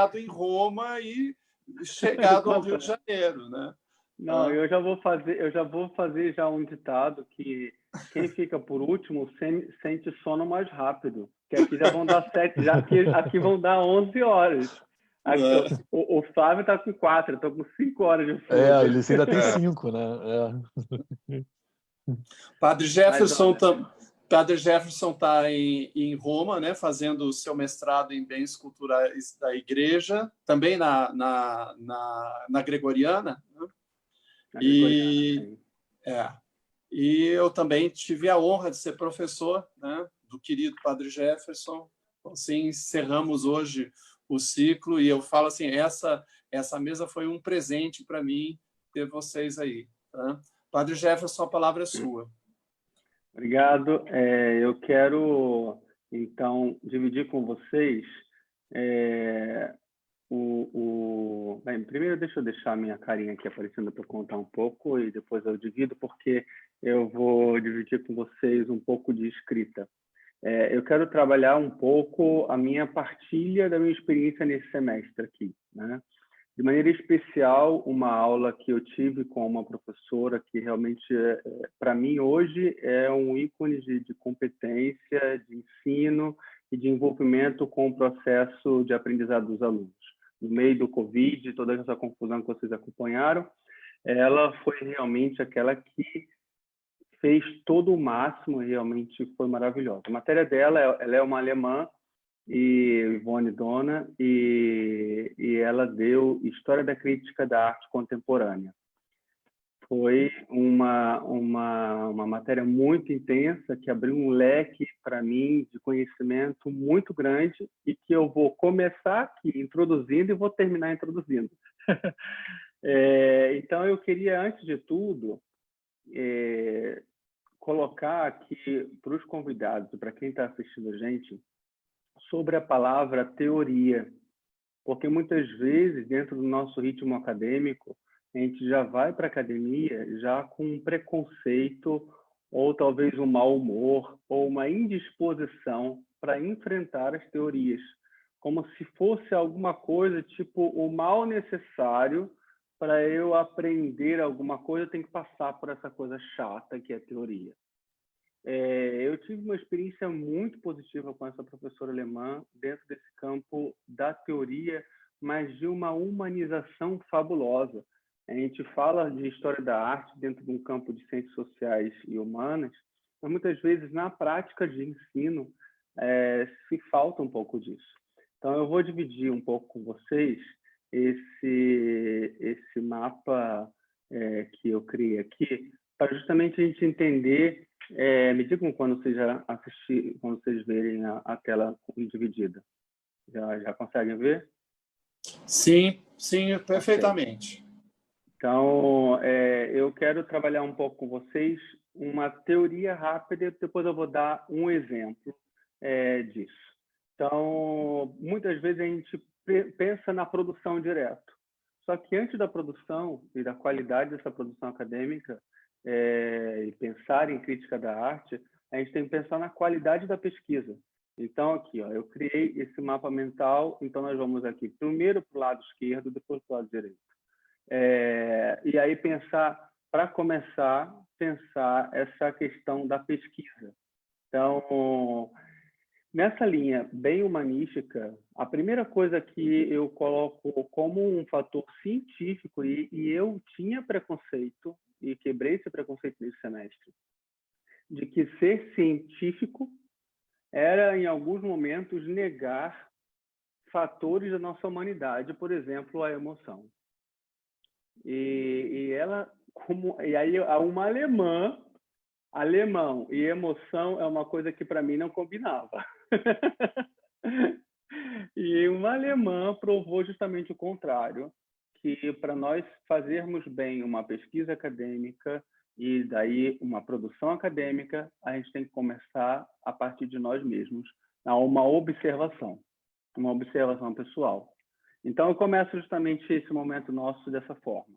estado em Roma e chegado ao Rio de Janeiro, né? Não, eu já vou fazer já um ditado que quem fica por último sente sono mais rápido, que aqui já vão dar 7, aqui vão dar 11 horas. Aqui, o Flávio está com 4, eu estou com 5 horas de fuga. Ele ainda tem 5, né? Padre Jefferson está em Roma, né, fazendo o seu mestrado em bens culturais da igreja, também na Gregoriana, né? E eu também tive a honra de ser professor, né, do querido Padre Jefferson. Assim, encerramos hoje o ciclo e eu falo assim, essa mesa foi um presente para mim ter vocês aí. Tá? Padre Jefferson, a palavra é sua. Obrigado. Eu quero, então, dividir com vocês Bem, primeiro deixa eu deixar a minha carinha aqui aparecendo para contar um pouco e depois eu divido, porque eu vou dividir com vocês um pouco de escrita. Eu quero trabalhar um pouco a minha partilha da minha experiência nesse semestre aqui, né? De maneira especial, uma aula que eu tive com uma professora que realmente, para mim, hoje é um ícone de competência, de ensino e de envolvimento com o processo de aprendizado dos alunos. No meio do Covid, toda essa confusão que vocês acompanharam, ela foi realmente aquela que fez todo o máximo e realmente foi maravilhosa. A matéria dela, ela é uma alemã, Yvonne Dona, e ela deu História da Crítica da Arte Contemporânea. Foi uma matéria muito intensa, que abriu um leque para mim de conhecimento muito grande e que eu vou começar aqui introduzindo e vou terminar introduzindo. Então, eu queria, antes de tudo, colocar aqui para os convidados, para quem está assistindo a gente, sobre a palavra teoria, porque muitas vezes, dentro do nosso ritmo acadêmico, a gente já vai para a academia já com um preconceito, ou talvez um mau humor, ou uma indisposição para enfrentar as teorias, como se fosse alguma coisa tipo o mal necessário para eu aprender alguma coisa, eu tenho que passar por essa coisa chata que é a teoria. Eu tive uma experiência muito positiva com essa professora alemã dentro desse campo da teoria, mas de uma humanização fabulosa. A gente fala de história da arte dentro de um campo de ciências sociais e humanas, mas muitas vezes na prática de ensino se falta um pouco disso. Então eu vou dividir um pouco com vocês esse mapa que eu criei aqui, para justamente a gente entender. Me digam quando vocês já assistirem, quando vocês verem a tela dividida. Já conseguem ver? Sim, perfeitamente. Okay. Então, eu quero trabalhar um pouco com vocês uma teoria rápida, depois eu vou dar um exemplo disso. Então, muitas vezes a gente pensa na produção direto. Só que antes da produção e da qualidade dessa produção acadêmica, e pensar em crítica da arte, a gente tem que pensar na qualidade da pesquisa. Então, aqui, eu criei esse mapa mental, então nós vamos aqui primeiro para o lado esquerdo, depois para o lado direito. E aí para começar, pensar essa questão da pesquisa. Então, nessa linha bem humanística, a primeira coisa que eu coloco como um fator científico, e eu tinha preconceito, e quebrei esse preconceito nesse semestre, de que ser científico era, em alguns momentos, negar fatores da nossa humanidade, por exemplo, a emoção. E aí uma alemão e emoção é uma coisa que para mim não combinava. E uma alemã provou justamente o contrário, que para nós fazermos bem uma pesquisa acadêmica e daí uma produção acadêmica, a gente tem que começar a partir de nós mesmos, a uma observação pessoal. Então, eu começo justamente esse momento nosso dessa forma.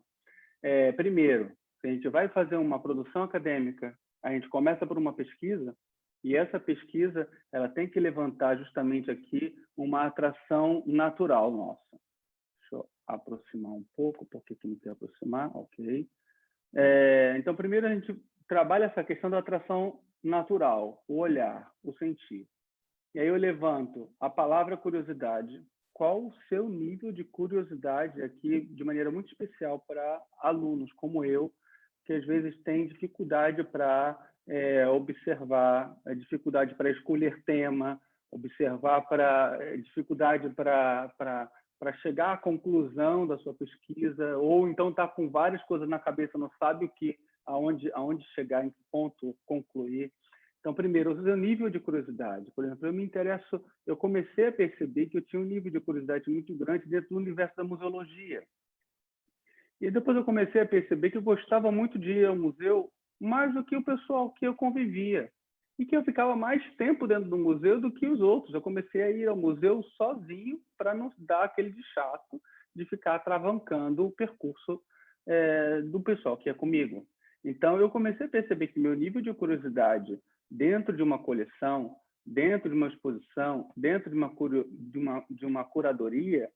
Primeiro, se a gente vai fazer uma produção acadêmica, a gente começa por uma pesquisa, E essa pesquisa, ela tem que levantar justamente aqui uma atração natural nossa. Deixa eu aproximar um pouco, porque aqui não quer aproximar, ok. Então, primeiro a gente trabalha essa questão da atração natural, o olhar, o sentir. E aí eu levanto a palavra curiosidade. Qual o seu nível de curiosidade aqui, de maneira muito especial para alunos como eu, que às vezes têm dificuldade para observar, dificuldade para escolher tema, dificuldade para chegar à conclusão da sua pesquisa, ou então está com várias coisas na cabeça, não sabe aonde chegar, em que ponto concluir. Então, primeiro, o seu nível de curiosidade. Por exemplo, eu comecei a perceber que eu tinha um nível de curiosidade muito grande dentro do universo da museologia. E depois eu comecei a perceber que eu gostava muito de ir ao museu mais do que o pessoal que eu convivia. E que eu ficava mais tempo dentro do museu do que os outros. Eu comecei a ir ao museu sozinho para não dar aquele de chato de ficar travancando o percurso do pessoal que é comigo. Então, eu comecei a perceber que meu nível de curiosidade dentro de uma coleção, dentro de uma exposição, dentro de uma curadoria,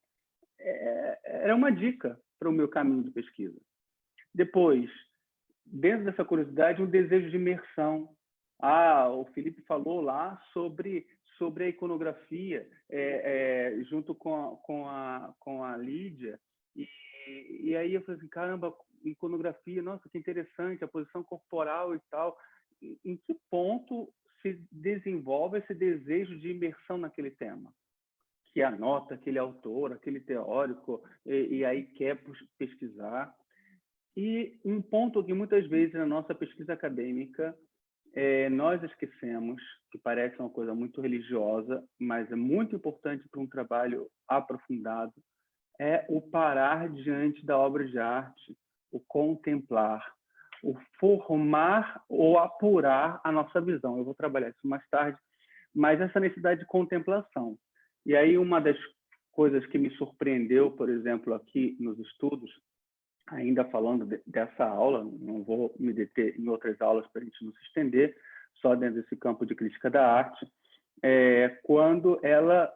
era uma dica para o meu caminho de pesquisa. Depois, dentro dessa curiosidade, um desejo de imersão. O Felipe falou lá sobre a iconografia, junto com a Lídia, e aí eu falei assim, caramba, iconografia, nossa, que interessante, a posição corporal e tal. Em que ponto se desenvolve esse desejo de imersão naquele tema? Que anota aquele autor, aquele teórico, e aí quer pesquisar. E um ponto que muitas vezes na nossa pesquisa acadêmica nós esquecemos, que parece uma coisa muito religiosa, mas é muito importante para um trabalho aprofundado, é o parar diante da obra de arte, o contemplar, o formar ou apurar a nossa visão. Eu vou trabalhar isso mais tarde, mas essa necessidade de contemplação. E aí uma das coisas que me surpreendeu, por exemplo, aqui nos estudos, ainda falando dessa aula, não vou me deter em outras aulas para a gente não se estender, só dentro desse campo de crítica da arte, quando ela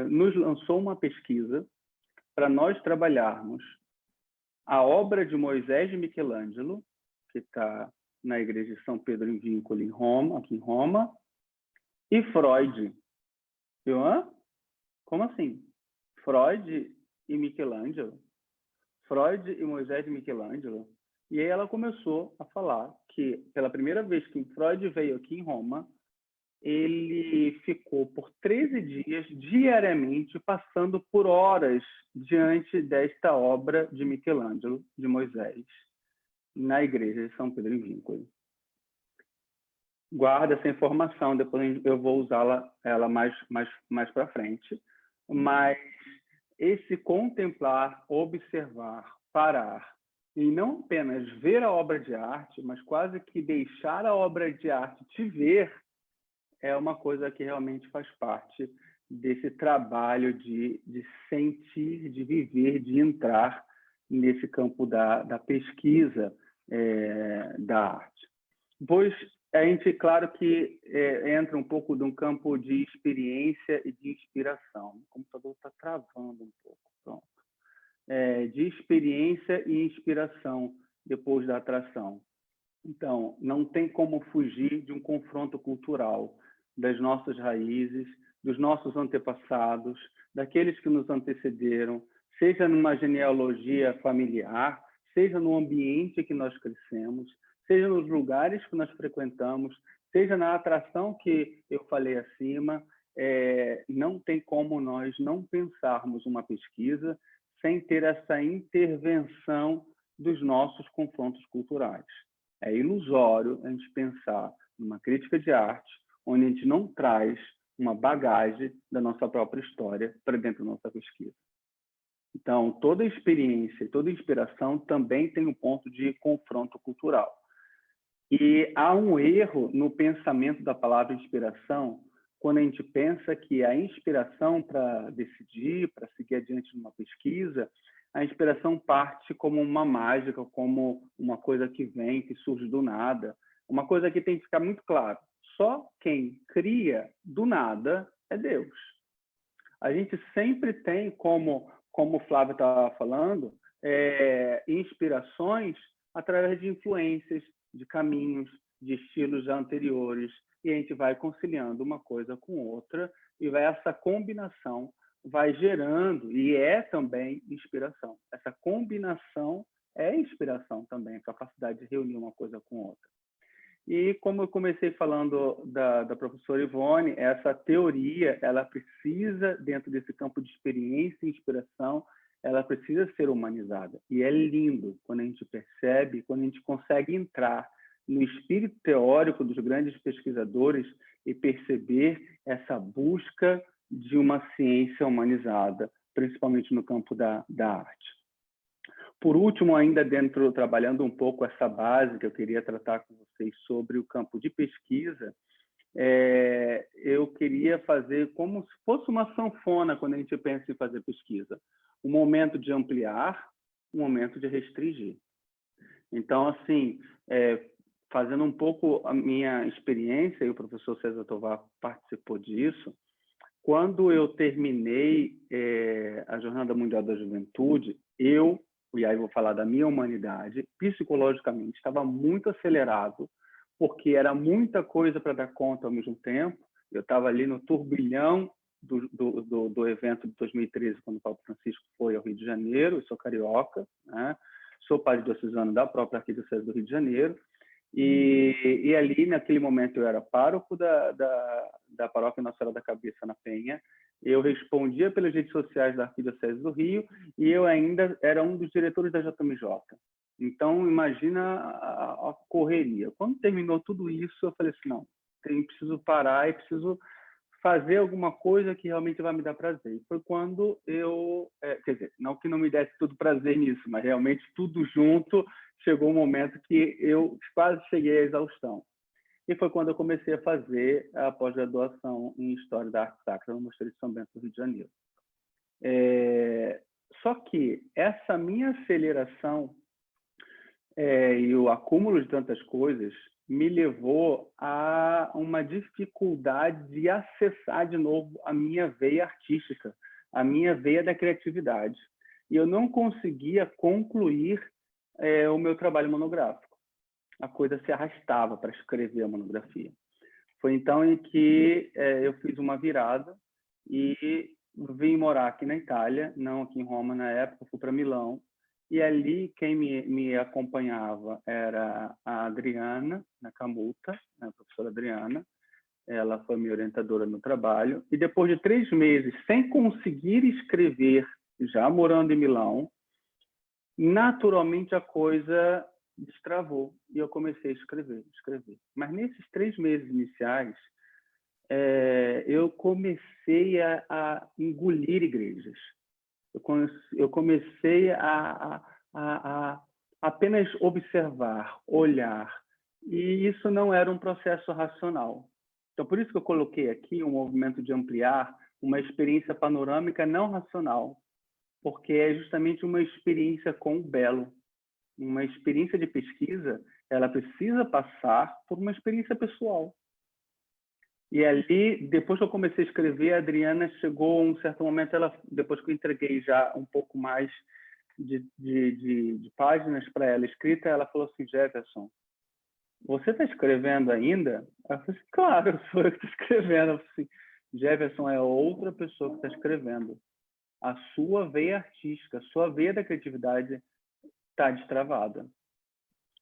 nos lançou uma pesquisa para nós trabalharmos a obra de Moisés de Michelangelo, que está na igreja de São Pedro em Vincoli, aqui em Roma, e Freud. Como assim? Freud e Michelangelo? Freud e Moisés de Michelangelo? E aí ela começou a falar que, pela primeira vez que Freud veio aqui em Roma, ele ficou por 13 dias, diariamente, passando por horas diante desta obra de Michelangelo, de Moisés, na igreja de São Pedro em Vincoli. Guarda essa informação, depois eu vou usá-la mais para frente. Mas esse contemplar, observar, parar, e não apenas ver a obra de arte, mas quase que deixar a obra de arte te ver, é uma coisa que realmente faz parte desse trabalho de sentir, de viver, de entrar nesse campo da pesquisa da arte. Pois a gente, claro que entra um pouco de um campo de experiência e de inspiração. O computador está travando um pouco, pronto. De experiência e inspiração depois da atração. Então, não tem como fugir de um confronto cultural das nossas raízes, dos nossos antepassados, daqueles que nos antecederam, seja numa genealogia familiar, seja no ambiente que nós crescemos, seja nos lugares que nós frequentamos, seja na atração que eu falei acima, não tem como nós não pensarmos uma pesquisa sem ter essa intervenção dos nossos confrontos culturais. É ilusório a gente pensar numa crítica de arte onde a gente não traz uma bagagem da nossa própria história para dentro da nossa pesquisa. Então, toda experiência, toda inspiração também tem um ponto de confronto cultural. E há um erro no pensamento da palavra inspiração quando a gente pensa que a inspiração para decidir, para seguir adiante numa pesquisa, a inspiração parte como uma mágica, como uma coisa que vem, que surge do nada. Uma coisa que tem que ficar muito claro, Só quem cria do nada é Deus. A gente sempre tem, como o Flávio estava falando, inspirações através de influências, de caminhos, de estilos já anteriores, e a gente vai conciliando uma coisa com outra, e essa combinação vai gerando, e é também inspiração. Essa combinação é inspiração também, a capacidade de reunir uma coisa com outra. E como eu comecei falando da professora Ivone, essa teoria, ela precisa, dentro desse campo de experiência e inspiração, ela precisa ser humanizada. E é lindo quando a gente percebe, quando a gente consegue entrar no espírito teórico dos grandes pesquisadores e perceber essa busca de uma ciência humanizada, principalmente no campo da arte. Por último, ainda trabalhando um pouco essa base que eu queria tratar com vocês sobre o campo de pesquisa, eu queria fazer como se fosse uma sanfona quando a gente pensa em fazer pesquisa. Um momento de ampliar, um momento de restringir. Então, assim, fazendo um pouco a minha experiência, e o professor César Tovar participou disso, quando eu terminei a Jornada Mundial da Juventude, e aí vou falar da minha humanidade, psicologicamente estava muito acelerado, porque era muita coisa para dar conta ao mesmo tempo. Eu estava ali no turbilhão do evento de 2013, quando o Papa Francisco foi ao Rio de Janeiro. Eu sou carioca, né? Sou padre diocesano da própria Arquidiocese do Rio de Janeiro, e ali, naquele momento, eu era pároco da Paróquia Nossa Senhora da Cabeça, na Penha. Eu respondia pelas redes sociais da Arquidiocese do Rio e eu ainda era um dos diretores da JMJ. Então, imagina a correria. Quando terminou tudo isso, eu falei assim, não, preciso parar e preciso fazer alguma coisa que realmente vai me dar prazer. E foi quando eu... quer dizer, não que não me desse tudo prazer nisso, mas realmente tudo junto, chegou um momento que eu quase cheguei à exaustão. E foi quando eu comecei a fazer a pós-graduação em História da Arte Sacra no Mosteiro de São Bento do Rio de Janeiro. Só que essa minha aceleração e o acúmulo de tantas coisas me levou a uma dificuldade de acessar de novo a minha veia artística, a minha veia da criatividade. E eu não conseguia concluir o meu trabalho monográfico. A coisa se arrastava para escrever a monografia. Foi então em que eu fiz uma virada e vim morar aqui na Itália, não aqui em Roma na época, fui para Milão, e ali quem me acompanhava era a Adriana Nacamuta, a professora Adriana. Ela foi minha orientadora no trabalho, e depois de 3 meses sem conseguir escrever, já morando em Milão, naturalmente a coisa destravou e eu comecei a escrever. Mas nesses 3 meses iniciais, eu comecei a engolir igrejas. Eu comecei a apenas observar, olhar, e isso não era um processo racional. Então, por isso que eu coloquei aqui um movimento de ampliar uma experiência panorâmica não racional, porque é justamente uma experiência com o belo. Uma experiência de pesquisa, ela precisa passar por uma experiência pessoal. E ali, depois que eu comecei a escrever, a Adriana chegou a um certo momento, depois que eu entreguei já um pouco mais de páginas para ela escrita, ela falou assim, Jefferson, você está escrevendo ainda? Eu falei assim, claro, sou eu que estou escrevendo. Ela falou assim, Jefferson é outra pessoa que está escrevendo. A sua veia artística, a sua veia da criatividade está destravada.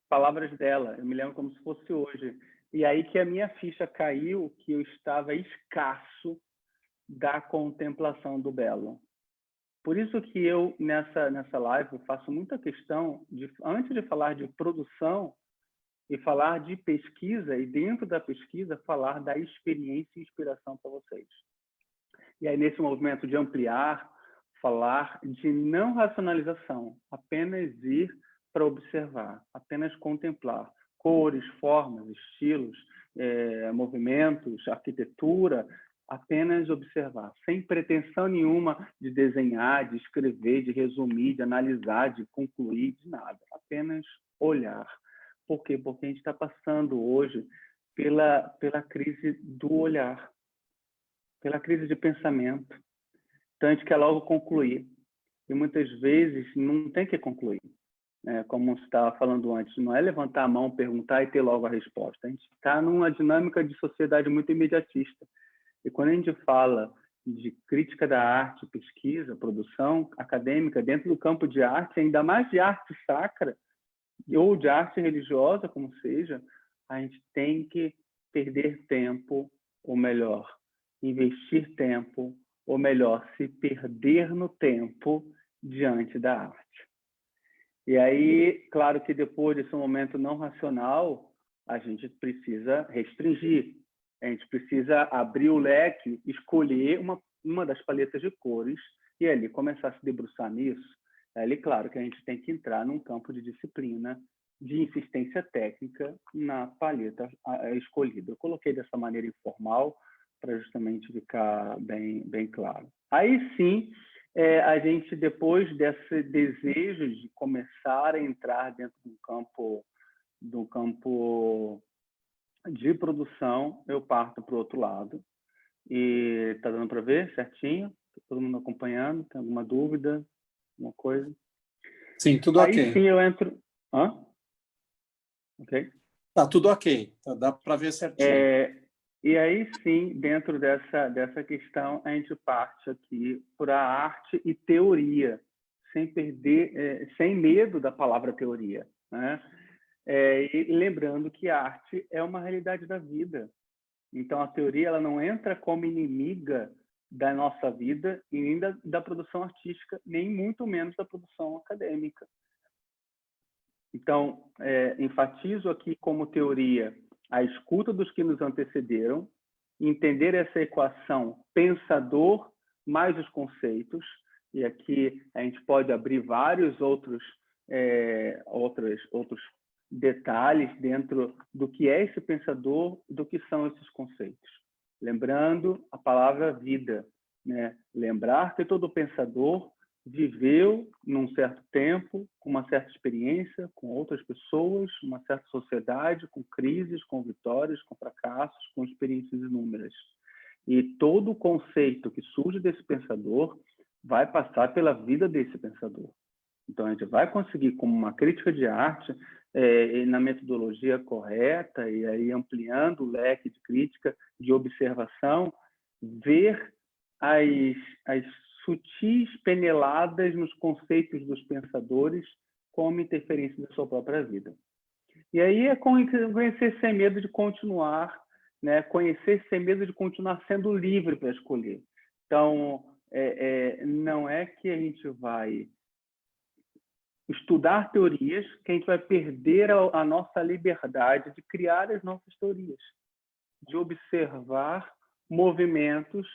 Palavras dela, eu me lembro como se fosse hoje. E aí que a minha ficha caiu, que eu estava escasso da contemplação do belo. Por isso que eu, nessa live, faço muita questão de, antes de falar de produção e falar de pesquisa, e dentro da pesquisa, falar da experiência e inspiração para vocês. E aí, nesse movimento de ampliar, falar de não racionalização, apenas ir para observar, apenas contemplar cores, formas, estilos, movimentos, arquitetura, apenas observar, sem pretensão nenhuma de desenhar, de escrever, de resumir, de analisar, de concluir, de nada, apenas olhar. Por quê? Porque a gente está passando hoje pela crise do olhar, pela crise de pensamento. Então, a gente quer logo concluir. E muitas vezes não tem que concluir. Como você estava falando antes, não é levantar a mão, perguntar e ter logo a resposta. A gente está numa dinâmica de sociedade muito imediatista. E quando a gente fala de crítica da arte, pesquisa, produção acadêmica dentro do campo de arte, ainda mais de arte sacra ou de arte religiosa, como seja, a gente tem que perder tempo, ou melhor, investir tempo, ou melhor, se perder no tempo diante da arte. E aí, claro que depois desse momento não racional, a gente precisa restringir, a gente precisa abrir o leque, escolher uma das paletas de cores e ali começar a se debruçar nisso. Ali, claro, que a gente tem que entrar num campo de disciplina, de insistência técnica na paleta escolhida. Eu coloquei dessa maneira informal para justamente ficar bem claro. Aí sim, a gente, depois desse desejo de começar a entrar dentro do campo de produção, eu parto para o outro lado. E está dando para ver certinho? Tá todo mundo acompanhando? Tem alguma dúvida? Alguma coisa? Sim, tudo Aí ok. Sim, eu entro... Ok? Tá tudo ok. Tá, dá para ver certinho. E aí sim, dentro dessa questão, a gente parte aqui para arte e teoria, sem medo da palavra teoria, né? E lembrando que a arte é uma realidade da vida. Então, a teoria ela não entra como inimiga da nossa vida e nem da produção artística, nem muito menos da produção acadêmica. Então, enfatizo aqui como teoria a escuta dos que nos antecederam, entender essa equação pensador mais os conceitos, e aqui a gente pode abrir vários outros detalhes dentro do que é esse pensador, do que são esses conceitos. Lembrando a palavra vida, né? Lembrar que todo pensador viveu num certo tempo, com uma certa experiência, com outras pessoas, uma certa sociedade, com crises, com vitórias, com fracassos, com experiências inúmeras. E todo o conceito que surge desse pensador vai passar pela vida desse pensador. Então, a gente vai conseguir, como uma crítica de arte, na metodologia correta, e aí ampliando o leque de crítica, de observação, ver as sutis peneladas nos conceitos dos pensadores como interferência da sua própria vida. E aí é conhecer sem medo de continuar, né? Conhecer sem medo de continuar sendo livre para escolher. Então, não é que a gente vai estudar teorias que a gente vai perder a nossa liberdade de criar as nossas teorias, de observar movimentos,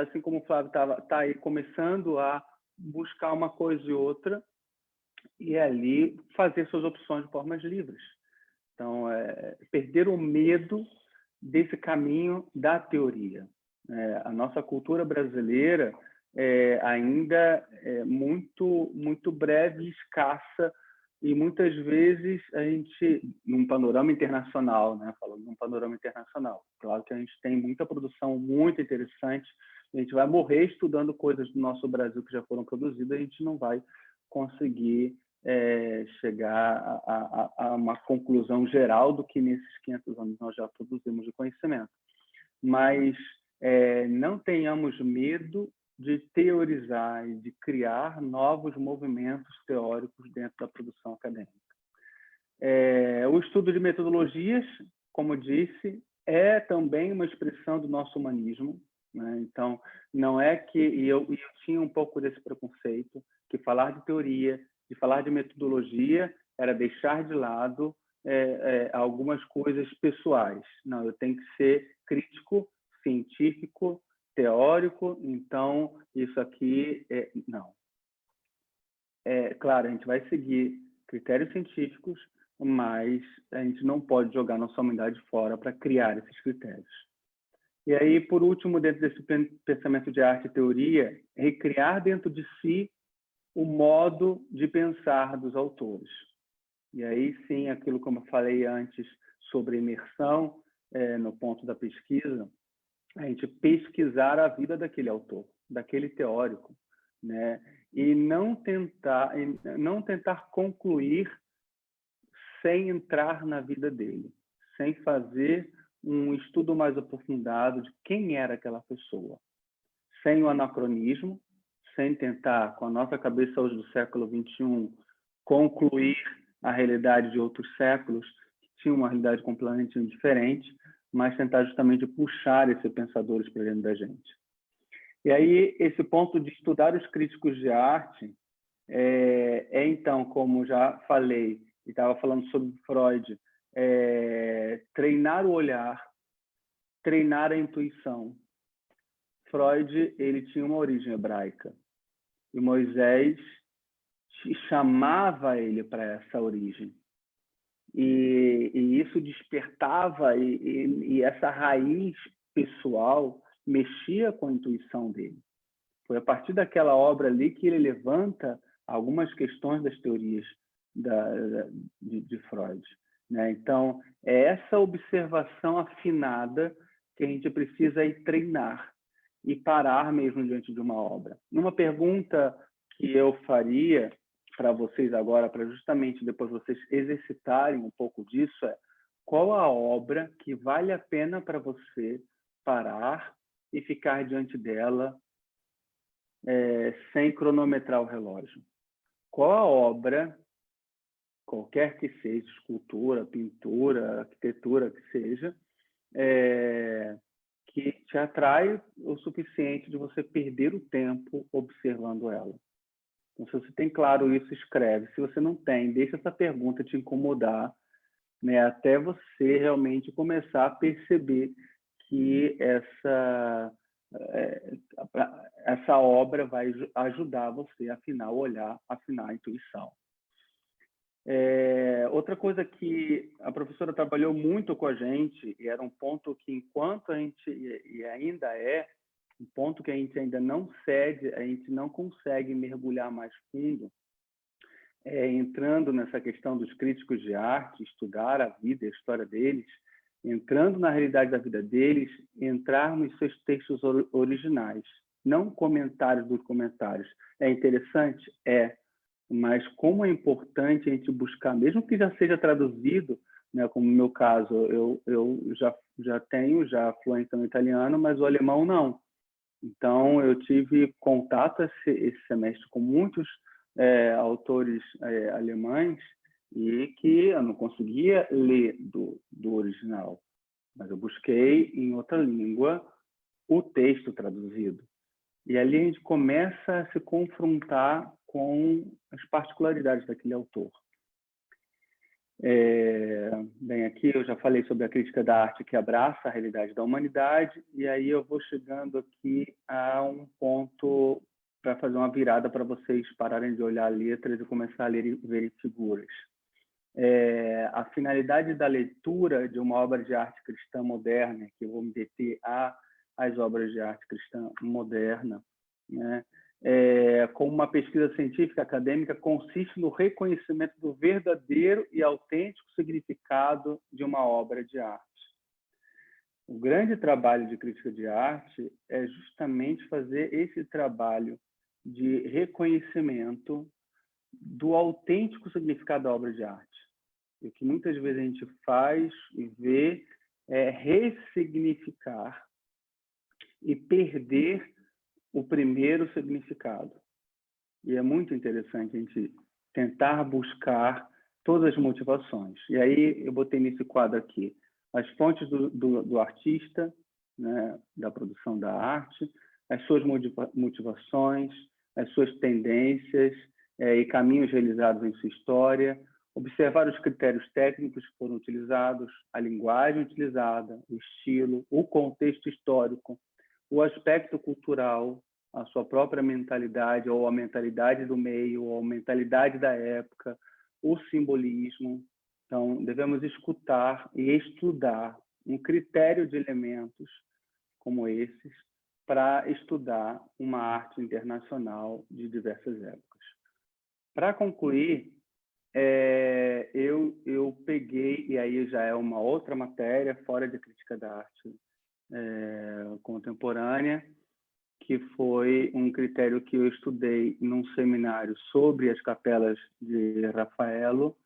assim como o Flávio está aí começando a buscar uma coisa e outra, e ali fazer suas opções de formas livres. Então, perder o medo desse caminho da teoria. A nossa cultura brasileira ainda é muito breve e escassa, e muitas vezes a gente, num panorama internacional, né, falando num panorama internacional, claro que a gente tem muita produção muito interessante, a gente vai morrer estudando coisas do nosso Brasil que já foram produzidas, a gente não vai conseguir chegar a uma conclusão geral do que nesses 500 anos nós já produzimos de conhecimento. Mas não tenhamos medo de teorizar e de criar novos movimentos teóricos dentro da produção acadêmica. O estudo de metodologias, como disse, é também uma expressão do nosso humanismo, né? Então, não é que... E eu tinha um pouco desse preconceito, que falar de teoria, de falar de metodologia, era deixar de lado algumas coisas pessoais. Não, eu tenho que ser crítico, científico, teórico, então isso aqui não. Claro, a gente vai seguir critérios científicos, mas a gente não pode jogar nossa humanidade fora para criar esses critérios. E aí, por último, dentro desse pensamento de arte e teoria, recriar dentro de si o modo de pensar dos autores. E aí sim, aquilo como eu falei antes sobre imersão, no ponto da pesquisa, a gente pesquisar a vida daquele autor, daquele teórico, né? E não tentar concluir sem entrar na vida dele, sem fazer um estudo mais aprofundado de quem era aquela pessoa, sem o anacronismo, sem tentar, com a nossa cabeça hoje do século XXI, concluir a realidade de outros séculos que tinham uma realidade completamente diferente, mas tentar justamente puxar esses pensadores para dentro da gente. E aí, esse ponto de estudar os críticos de arte então, como já falei, e estava falando sobre Freud, treinar o olhar, treinar a intuição. Freud, ele tinha uma origem hebraica, e Moisés chamava ele para essa origem. E isso despertava, e essa raiz pessoal mexia com a intuição dele. Foi a partir daquela obra ali que ele levanta algumas questões das teorias de Freud, né? Então, é essa observação afinada que a gente precisa ir treinar e parar mesmo diante de uma obra. Uma pergunta que eu faria para vocês agora, para justamente depois vocês exercitarem um pouco disso, é: qual a obra que vale a pena para você parar e ficar diante dela sem cronometrar o relógio? Qual a obra, qualquer que seja, escultura, pintura, arquitetura, que seja, que te atrai o suficiente de você perder o tempo observando ela? Então, se você tem claro isso, escreve. Se você não tem, deixa essa pergunta te incomodar, né, até você realmente começar a perceber que essa obra vai ajudar você a afinar o olhar, afinar a intuição. Outra coisa que a professora trabalhou muito com a gente, e era um ponto que, enquanto a gente, e ainda é, um ponto que a gente ainda não cede, a gente não consegue mergulhar mais fundo, entrando nessa questão dos críticos de arte, estudar a vida e a história deles, entrando na realidade da vida deles, entrar nos seus textos originais, não comentários dos comentários. É interessante? Mas como é importante a gente buscar, mesmo que já seja traduzido, né, como no meu caso, eu já tenho fluência no italiano, mas o alemão não. Então, eu tive contato esse semestre com muitos autores alemães e que eu não conseguia ler do original, mas eu busquei em outra língua o texto traduzido. E ali a gente começa a se confrontar com as particularidades daquele autor. Bem, aqui eu já falei sobre a crítica da arte que abraça a realidade da humanidade, e aí eu vou chegando aqui a um ponto para fazer uma virada para vocês pararem de olhar letras e começar a ler e ver figuras. A finalidade da leitura de uma obra de arte cristã moderna, que eu vou me deter às obras de arte cristã moderna, né? Como uma pesquisa científica acadêmica, consiste no reconhecimento do verdadeiro e autêntico significado de uma obra de arte. O grande trabalho de crítica de arte é justamente fazer esse trabalho de reconhecimento do autêntico significado da obra de arte. E o que muitas vezes a gente faz e vê é ressignificar e perder o primeiro significado. E é muito interessante a gente tentar buscar todas as motivações. E aí eu botei nesse quadro aqui as fontes do artista, né, da produção da arte, as suas motivações, as suas tendências e caminhos realizados em sua história, observar os critérios técnicos que foram utilizados, a linguagem utilizada, o estilo, o contexto histórico, o aspecto cultural, a sua própria mentalidade, ou a mentalidade do meio, ou a mentalidade da época, o simbolismo. Então, devemos escutar e estudar um critério de elementos como esses para estudar uma arte internacional de diversas épocas. Para concluir, aí já é uma outra matéria, fora de crítica da arte contemporânea, que foi um critério que eu estudei num seminário sobre as capelas de Rafaelo,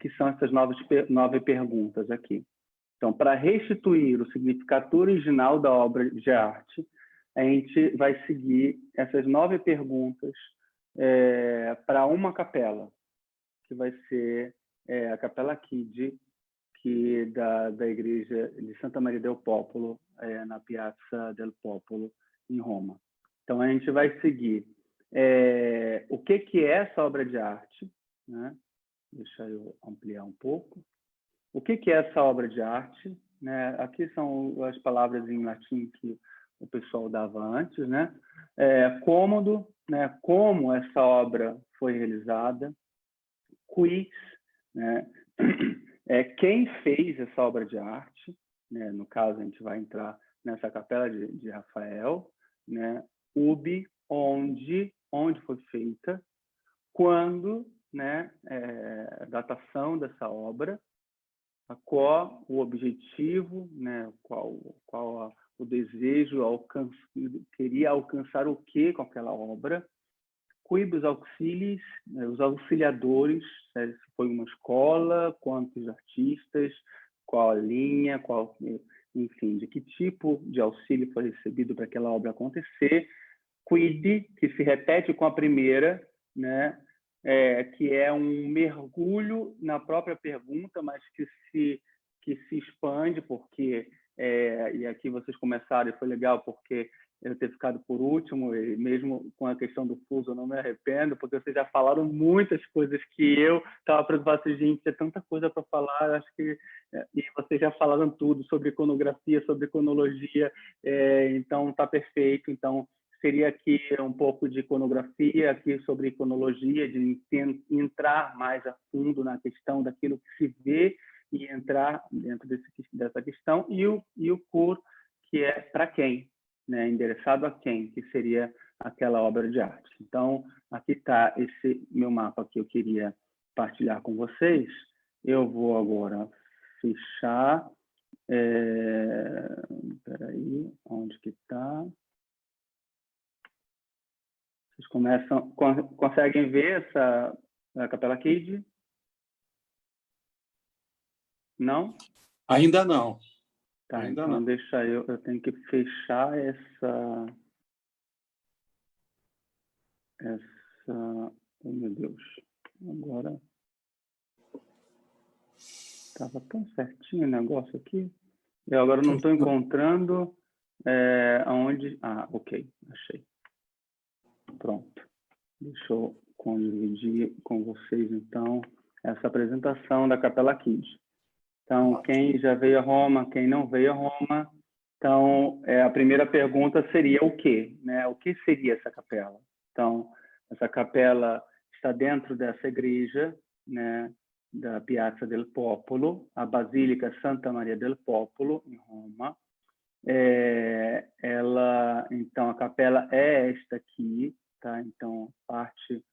que são essas 9 perguntas aqui. Então, para restituir o significado original da obra de arte, a gente vai seguir essas 9 perguntas para uma capela, que vai ser a Capela Chigi, da igreja de Santa Maria del Popolo, na Piazza del Popolo, em Roma. Então, a gente vai seguir o que é essa obra de arte, né? Deixa eu ampliar um pouco. O que é essa obra de arte? Né? Aqui são as palavras em latim que o pessoal dava antes, né? Cômodo, né? Como essa obra foi realizada. Quis, né? Quem fez essa obra de arte, né? No caso, a gente vai entrar nessa capela de Rafael, né? Ubi, onde foi feita, quando, né? Datação dessa obra, qual o objetivo, né? Qual o desejo, queria alcançar o que com aquela obra, quibus auxiliis, né? Os auxiliadores, se foi uma escola, quantos artistas, qual a linha, enfim, de que tipo de auxílio foi recebido para aquela obra acontecer, quid, que se repete com a primeira, né? Que é um mergulho na própria pergunta, mas que se expande, porque, e aqui vocês começaram, e foi legal, porque eu ter ficado por último, e mesmo com a questão do fuso, eu não me arrependo, porque vocês já falaram muitas coisas que eu estava preocupado, assim, gente, tem tanta coisa para falar, acho que... E vocês já falaram tudo sobre iconografia, sobre iconologia, então está perfeito. Então, seria aqui um pouco de iconografia, aqui sobre iconologia, de entrar mais a fundo na questão daquilo que se vê e entrar dentro dessa questão, e o cur, que é para quem, né? Endereçado a quem, que seria aquela obra de arte. Então, aqui está esse meu mapa que eu queria partilhar com vocês. Eu vou agora fechar. Espera aí, onde que está? Vocês conseguem ver a Capela Chigi? Não? Ainda não. Tá, Ainda então não. deixa eu tenho que fechar essa... Oh, meu Deus. Agora... Estava tão certinho o negócio aqui. Eu agora não estou encontrando aonde... Ah, ok, achei. Pronto. Deixa eu dividir com vocês, então, essa apresentação da Capela Chigi. Então, quem já veio a Roma, quem não veio a Roma. Então, a primeira pergunta seria o quê? Né? O que seria essa capela? Então, essa capela está dentro dessa igreja, né, da Piazza del Popolo, a Basílica Santa Maria del Popolo, em Roma. Então, a capela é esta aqui, tá? Então, a parte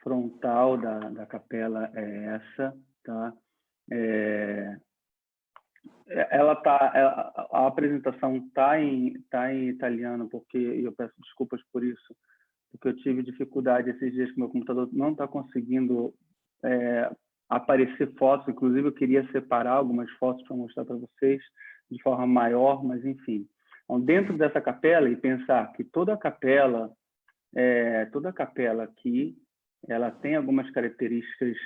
frontal da capela é essa, tá? A apresentação está em italiano, porque eu peço desculpas por isso, porque eu tive dificuldade esses dias que meu computador não está conseguindo aparecer fotos. Inclusive, eu queria separar algumas fotos para mostrar para vocês de forma maior, mas enfim. Então, dentro dessa capela, e pensar que toda a capela aqui, ela tem algumas características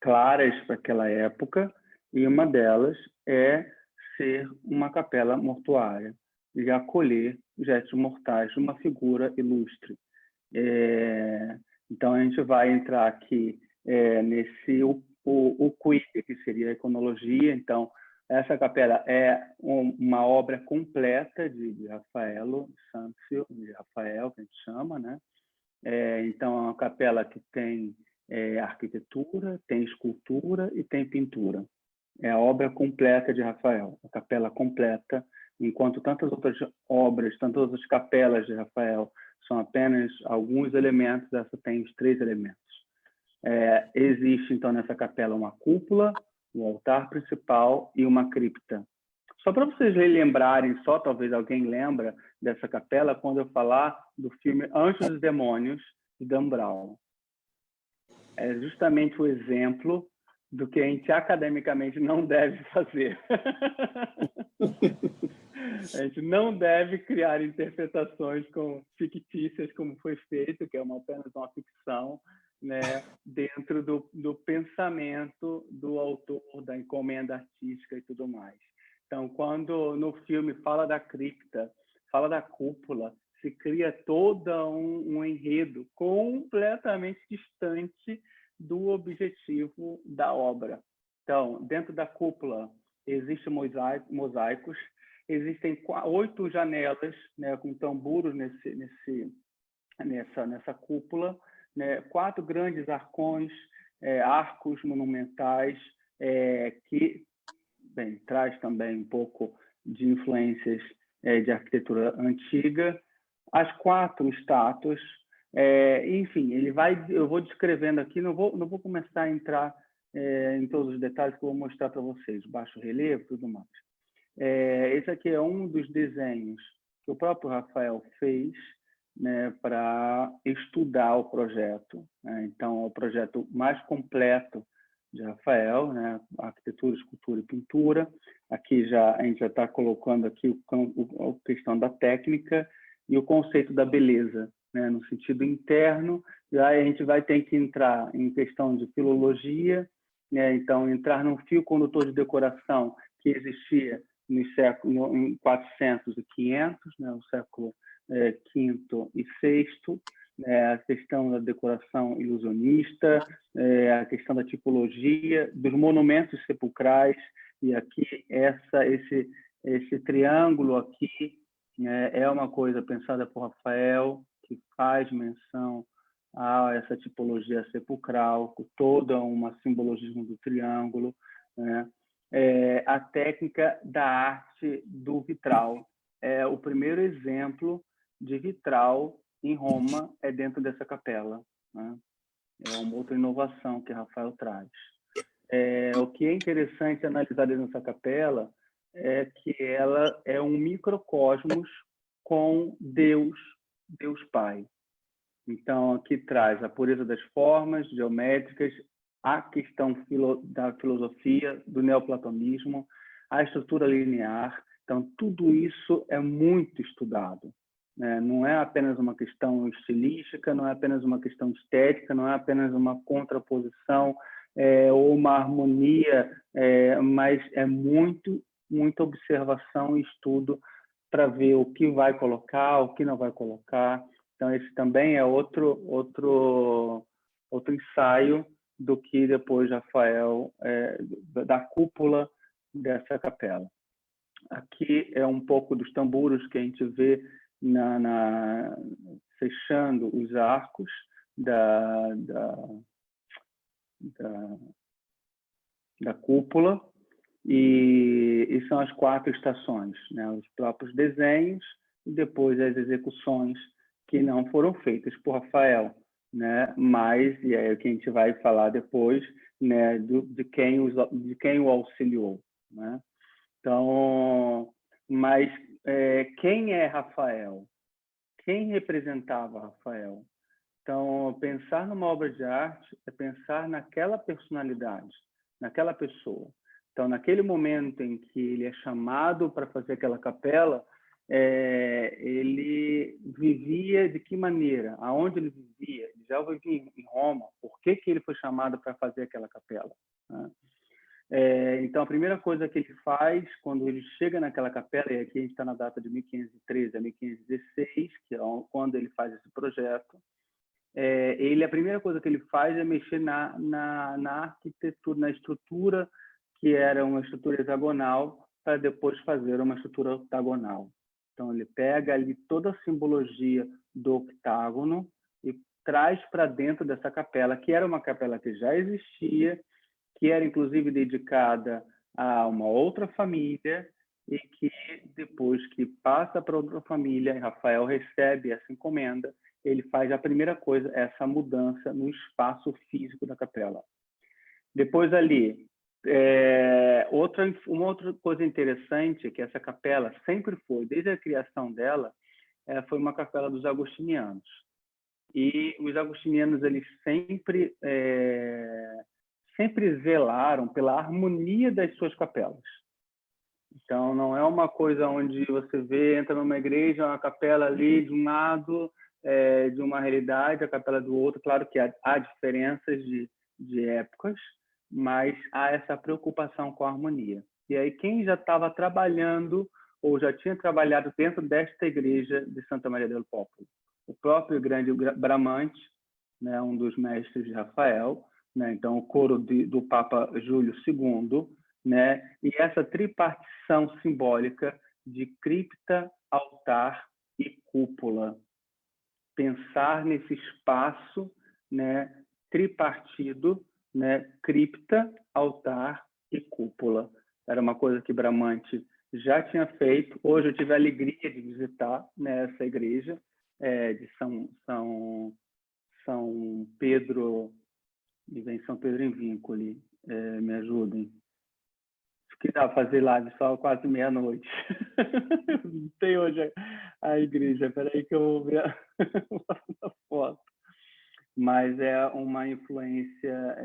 claras para aquela época, e uma delas é ser uma capela mortuária e acolher os restos mortais de uma figura ilustre. Então, a gente vai entrar aqui nesse o quid, que seria a iconologia. Então, essa capela é uma obra completa de Raffaello Sanzio, de Rafael, que a gente chama, né? Então, é uma capela que tem arquitetura, tem escultura e tem pintura. É a obra completa de Rafael, a capela completa, enquanto tantas outras obras, tantas outras capelas de Rafael são apenas alguns elementos, essa tem os 3 elementos. Existe, então, nessa capela uma cúpula, um altar principal e uma cripta. Só para vocês lembrarem, só talvez alguém lembra dessa capela, quando eu falar do filme Anjos e Demônios, de Dan Brown. É justamente o exemplo do que a gente academicamente não deve fazer. A gente não deve criar interpretações fictícias, como foi feito, que é apenas uma ficção, né, dentro do pensamento do autor, da encomenda artística e tudo mais. Então, quando no filme fala da cripta, fala da cúpula, se cria todo um enredo completamente distante do objetivo da obra. Então, dentro da cúpula existem mosaicos, existem 8 janelas, né, com tamburos nessa cúpula, né, 4 grandes arcões, arcos monumentais, que traz também um pouco de influências de arquitetura antiga, as 4 estátuas, enfim, eu vou descrevendo aqui, não vou começar a entrar em todos os detalhes que eu vou mostrar para vocês, baixo relevo e tudo mais. Esse aqui é um dos desenhos que o próprio Rafael fez, né, para estudar o projeto, né? Então, é o projeto mais completo de Rafael, né? Arquitetura, escultura e pintura. Aqui a gente já está colocando aqui a questão da técnica e o conceito da beleza, né, no sentido interno. E aí a gente vai ter que entrar em questão de filologia, né? Então, entrar num fio condutor de decoração que existia em 400 e 500, né, o século V e VI, a questão da decoração ilusionista, a questão da tipologia, dos monumentos sepulcrais, e aqui esse triângulo aqui é uma coisa pensada por Rafael, que faz menção a essa tipologia sepulcral, com toda uma simbologismo do triângulo, né? A técnica da arte do vitral. O primeiro exemplo de vitral em Roma é dentro dessa capela, né? É uma outra inovação que Rafael traz. O que é interessante analisar dentro dessa capela é que ela é um microcosmos com Deus Pai. Então, aqui traz a pureza das formas geométricas, a questão da filosofia, do neoplatonismo, a estrutura linear. Então, tudo isso é muito estudado, né? Não é apenas uma questão estilística, não é apenas uma questão estética, não é apenas uma contraposição ou uma harmonia, mas é muita observação e estudo para ver o que vai colocar, o que não vai colocar. Então, esse também é outro ensaio do que depois Rafael, da cúpula dessa capela. Aqui é um pouco dos tamburos que a gente vê fechando os arcos da cúpula, e são as 4 estações, né? Os próprios desenhos e depois as execuções que não foram feitas por Rafael, né? Mas, e é o que a gente vai falar depois, né, de quem o auxiliou, né? Então, mas quem é Rafael? Quem representava Rafael? Então, pensar numa obra de arte é pensar naquela personalidade, naquela pessoa. Então, naquele momento em que ele é chamado para fazer aquela capela, ele vivia de que maneira? Aonde ele vivia? Ele já vivia em Roma. Por que ele foi chamado para fazer aquela capela, né? Então, a primeira coisa que ele faz quando ele chega naquela capela, e aqui a gente está na data de 1513 a 1516, que é quando ele faz esse projeto, a primeira coisa que ele faz é mexer na arquitetura, na estrutura, que era uma estrutura hexagonal, para depois fazer uma estrutura octagonal. Então, ele pega ali toda a simbologia do octágono e traz para dentro dessa capela, que era uma capela que já existia, que era, inclusive, dedicada a uma outra família, e que, depois que passa para outra família, Rafael recebe essa encomenda, ele faz a primeira coisa, essa mudança no espaço físico da capela. Depois ali, uma outra coisa interessante é que essa capela sempre foi, desde a criação dela, foi uma capela dos agostinianos. E os agostinianos, eles sempre zelaram pela harmonia das suas capelas. Então, não é uma coisa onde você entra numa igreja, uma capela ali de um lado, de uma realidade, a capela do outro. Claro que há diferenças de épocas, mas há essa preocupação com a harmonia. E aí, quem já estava trabalhando ou já tinha trabalhado dentro desta igreja de Santa Maria del Popolo? O próprio grande Bramante, né, um dos mestres de Rafael, né, então o coro do Papa Júlio II, né, e essa tripartição simbólica de cripta, altar e cúpula. Pensar nesse espaço, né, tripartido, né, cripta, altar e cúpula. Era uma coisa que Bramante já tinha feito. Hoje eu tive a alegria de visitar, né, essa igreja de São Pedro, e vem São Pedro em Vincoli, me ajudem. Que dá para fazer live só quase meia-noite. Tem hoje a igreja, peraí que eu vou ver a foto. Mas é uma influência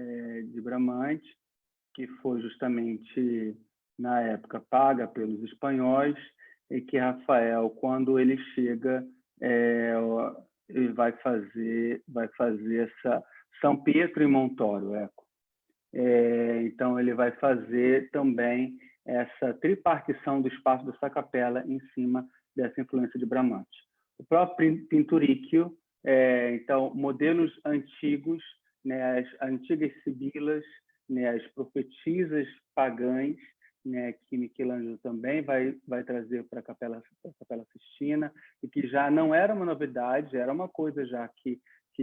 de Bramante, que foi justamente, na época, paga pelos espanhóis, e que Rafael, quando ele chega, ele vai fazer essa São Pietro e Montório, então, ele vai fazer também essa tripartição do espaço dessa capela em cima dessa influência de Bramante. O próprio Pinturicchio, então, modelos antigos, né, as antigas sibilas, né, as profetisas pagãs, né, que Michelangelo também vai trazer para a Capela Sistina, e que já não era uma novidade, era uma coisa já que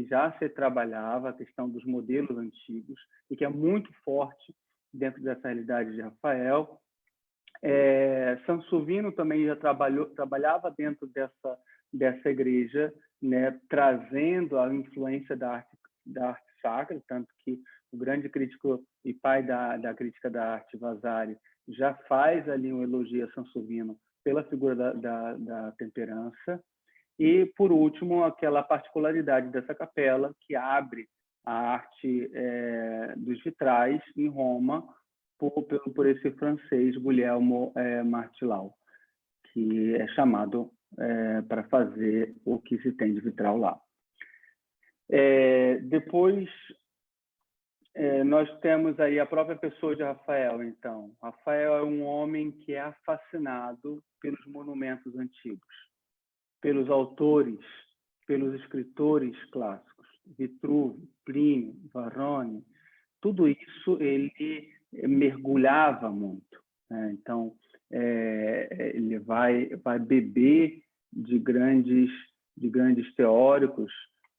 já se trabalhava, a questão dos modelos antigos, e que é muito forte dentro dessa realidade de Rafael. Sansovino também já trabalhava dentro dessa igreja, né, trazendo a influência da arte sacra, tanto que o grande crítico e pai da crítica da arte, Vasari, já faz ali um elogio a Sansovino pela figura da temperança. E, por último, aquela particularidade dessa capela que abre a arte dos vitrais em Roma por esse francês, Guglielmo Martilau, que é chamado para fazer o que se tem de vitral lá. Depois, nós temos aí a própria pessoa de Rafael. Então, Rafael é um homem que é fascinado pelos monumentos antigos, pelos autores, pelos escritores clássicos, Vitruvio, Plínio, Varrone, tudo isso ele mergulhava muito, né? Então, ele vai beber de grandes teóricos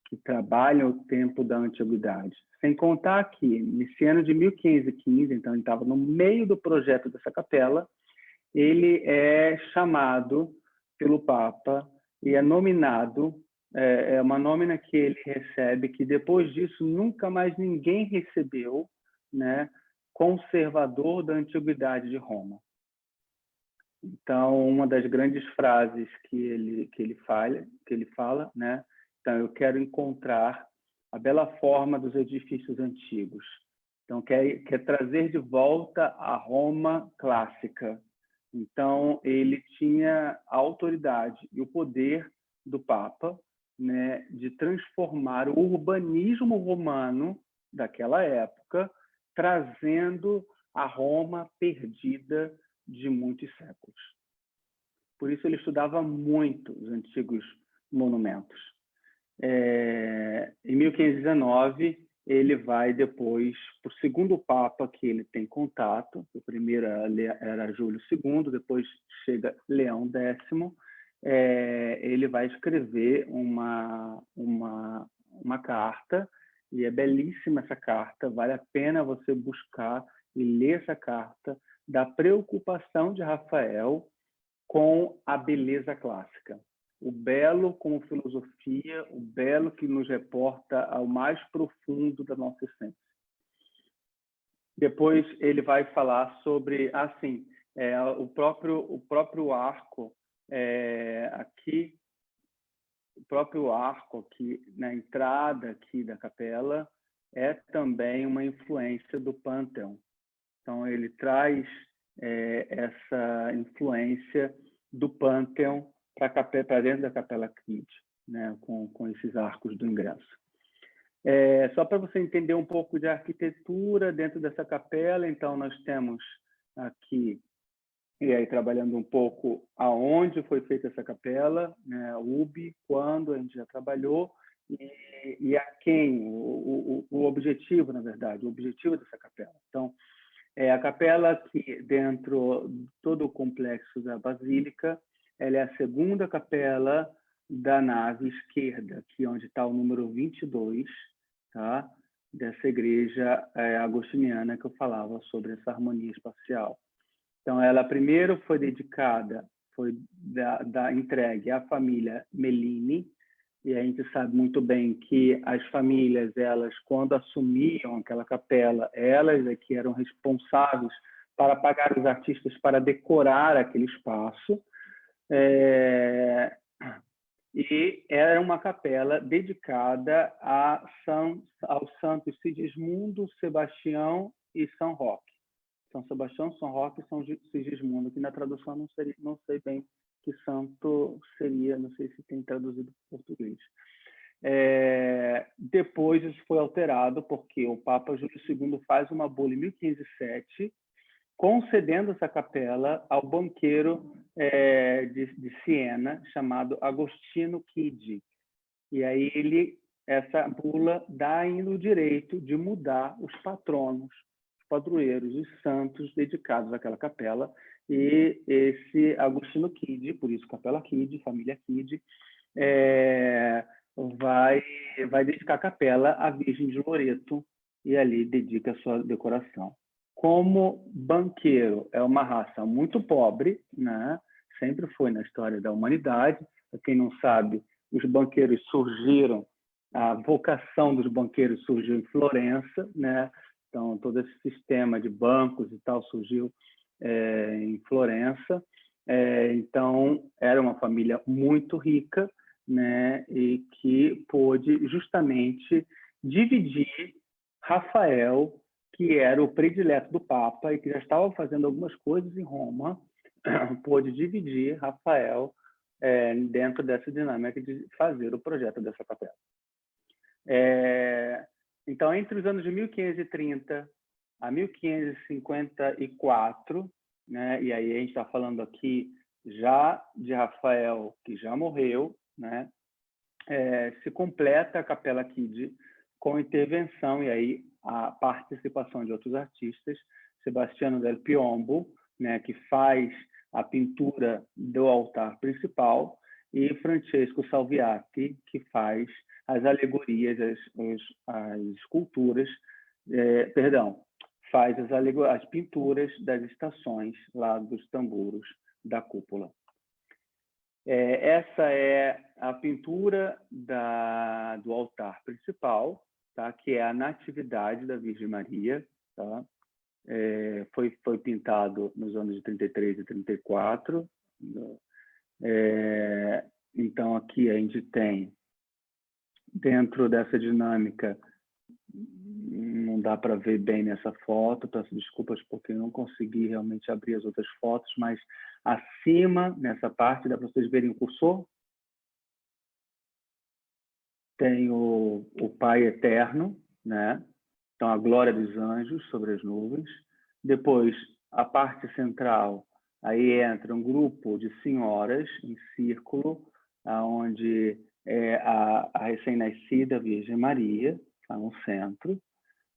que trabalham o tempo da antiguidade. Sem contar que, nesse ano de 1515, então ele estava no meio do projeto dessa capela, ele é chamado pelo Papa e é nominado, é uma nómina que ele recebe, que depois disso nunca mais ninguém recebeu, né, conservador da antiguidade de Roma. Então, uma das grandes frases que ele fala, né, então, eu quero encontrar a bela forma dos edifícios antigos. Então, quer trazer de volta a Roma clássica. Então, ele tinha a autoridade e o poder do Papa, né, de transformar o urbanismo romano daquela época, trazendo a Roma perdida de muitos séculos. Por isso, ele estudava muito os antigos monumentos. Em 1519, ele vai depois para o segundo Papa que ele tem contato. O primeiro era Júlio II, depois chega Leão X. Ele vai escrever uma carta, e é belíssima essa carta, vale a pena você buscar e ler essa carta, da preocupação de Rafael com a beleza clássica. o belo como filosofia, o belo que nos reporta ao mais profundo da nossa essência. Depois ele vai falar sobre, assim, o próprio arco aqui, o próprio arco aqui na entrada aqui da capela é também uma influência do Pantheon. Então ele traz essa influência do Pantheon para dentro da Capela Kid, né, com esses arcos do ingresso. Só para você entender um pouco de arquitetura dentro dessa capela, então nós temos aqui, e aí trabalhando um pouco aonde foi feita essa capela, né, UB, quando a gente já trabalhou, e a quem, o objetivo, na verdade, o objetivo dessa capela. Então, a capela que dentro de todo o complexo da Basílica, ela é a segunda capela da nave esquerda, aqui onde está o número 22, tá? Dessa igreja agostiniana que eu falava sobre essa harmonia espacial. Então, ela primeiro foi dedicada, foi entregue à família Mellini, e a gente sabe muito bem que as famílias, elas, quando assumiam aquela capela, elas é que eram responsáveis para pagar os artistas para decorar aquele espaço. E era uma capela dedicada aos santos Sigismundo, Sebastião e São Roque. São Sebastião, São Roque e São Sigismundo, que na tradução não sei bem que santo seria, não sei se tem traduzido para o português. Depois isso foi alterado porque o Papa Júlio II faz uma bula em 1507, concedendo essa capela ao banqueiro de Siena, chamado Agostino Chigi. E aí essa bula dá ainda o direito de mudar os patronos, os padroeiros, os santos dedicados àquela capela. E esse Agostino Chigi, por isso Capela Chigi, família Chigi, vai dedicar a capela à Virgem de Loreto e ali dedica a sua decoração. Como banqueiro é uma raça muito pobre, né? Sempre foi na história da humanidade. Para quem não sabe, os banqueiros surgiram, a vocação dos banqueiros surgiu em Florença, né? Então, todo esse sistema de bancos e tal surgiu em Florença. Então, era uma família muito rica, né? E que pôde justamente dividir Rafael, que era o predileto do Papa e que já estava fazendo algumas coisas em Roma, pôde dividir Rafael dentro dessa dinâmica de fazer o projeto dessa capela. Então, entre os anos de 1530 a 1554, né, e aí a gente está falando aqui já de Rafael, que já morreu, né, se completa a Capela Chigi com intervenção e aí a participação de outros artistas, Sebastiano del Piombo, né, que faz a pintura do altar principal, e Francesco Salviati, que faz as alegorias, as esculturas, faz as pinturas das estações lá dos tamburos da cúpula. Essa é a pintura do altar principal, tá? Que é a Natividade da Virgem Maria. Tá? Foi pintado nos anos de 33 e 34. Então, aqui a gente tem, dentro dessa dinâmica, não dá para ver bem nessa foto, peço desculpas porque eu não consegui realmente abrir as outras fotos, mas acima, nessa parte, dá para vocês verem o cursor. Tem o Pai Eterno, né? Então, a glória dos anjos sobre as nuvens. Depois, a parte central, aí entra um grupo de senhoras em círculo, onde a recém-nascida Virgem Maria está no centro.